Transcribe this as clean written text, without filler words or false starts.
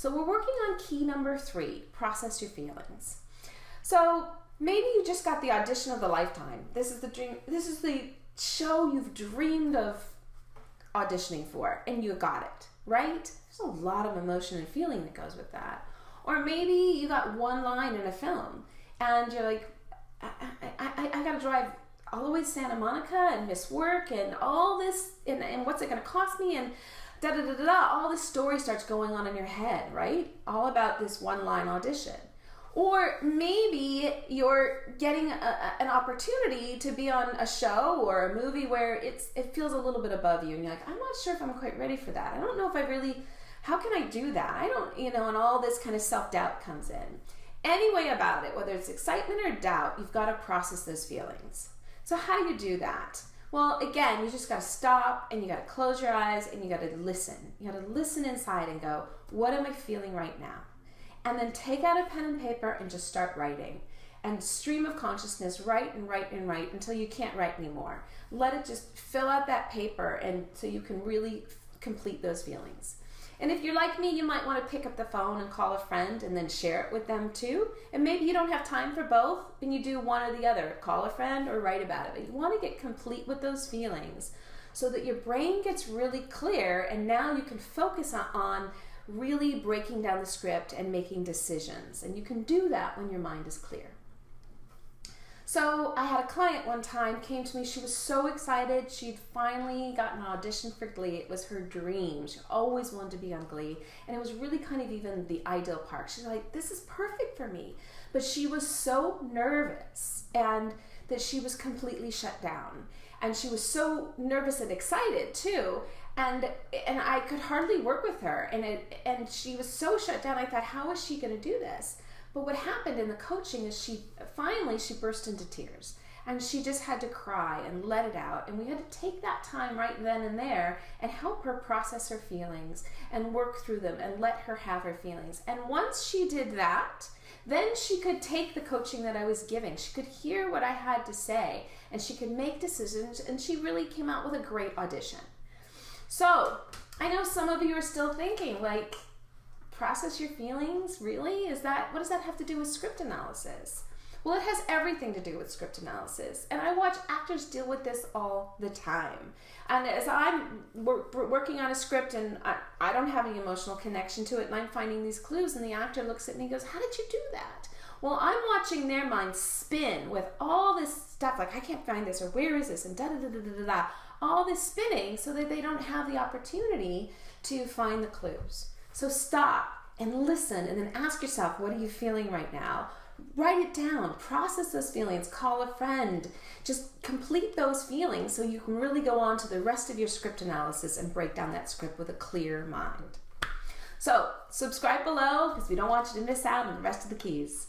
So we're working on key number 3, process your feelings. So maybe you just got the audition of the lifetime. This is the dream. This is the show you've dreamed of auditioning for, and you got it, right? There's a lot of emotion and feeling that goes with that. Or maybe you got one line in a film, and you're like, I got to drive all the way to Santa Monica and miss work and all this, and what's it going to cost me, and da-da-da-da-da, all this story starts going on in your head, right? All about this one-line audition. Or maybe you're getting an opportunity to be on a show or a movie where it feels a little bit above you, and you're like, I'm not sure if I'm quite ready for that. I don't know if I really, how can I do that? I don't, and all this kind of self-doubt comes in. Any way about it, whether it's excitement or doubt, you've got to process those feelings. So how do you do that? Well, again, you just got to stop, and you got to close your eyes, and you got to listen. You got to listen inside and go, what am I feeling right now? And then take out a pen and paper and just start writing. And stream of consciousness, write and write and write until you can't write anymore. Let it just fill out that paper, and so you can really complete those feelings. And if you're like me, you might want to pick up the phone and call a friend and then share it with them too. And maybe you don't have time for both, and you do one or the other. Call a friend or write about it. But you want to get complete with those feelings so that your brain gets really clear, and now you can focus on really breaking down the script and making decisions. And you can do that when your mind is clear. So I had a client one time came to me. She was so excited. She'd finally gotten an audition for Glee. It was her dream. She always wanted to be on Glee. And it was really kind of even the ideal part. She's like, this is perfect for me. But she was so nervous, and that she was completely shut down. And she was so nervous and excited too. And I could hardly work with her. And she was so shut down. I thought, how is she going to do this? But what happened in the coaching is she burst into tears, and she just had to cry and let it out. And we had to take that time right then and there and help her process her feelings and work through them and let her have her feelings. And once she did that, then she could take the coaching that I was giving. She could hear what I had to say, and she could make decisions, and she really came out with a great audition. So I know some of you are still thinking, like, process your feelings? Really? What does that have to do with script analysis? Well, it has everything to do with script analysis. And I watch actors deal with this all the time. And as I'm working on a script and I don't have any emotional connection to it, and I'm finding these clues, and the actor looks at me and goes, how did you do that? Well, I'm watching their mind spin with all this stuff, like, I can't find this, or where is this, and da-da-da-da-da-da, all this spinning, so that they don't have the opportunity to find the clues. So stop and listen, and then ask yourself, what are you feeling right now? Write it down, process those feelings, call a friend, just complete those feelings so you can really go on to the rest of your script analysis and break down that script with a clear mind. So subscribe below, because we don't want you to miss out on the rest of the keys.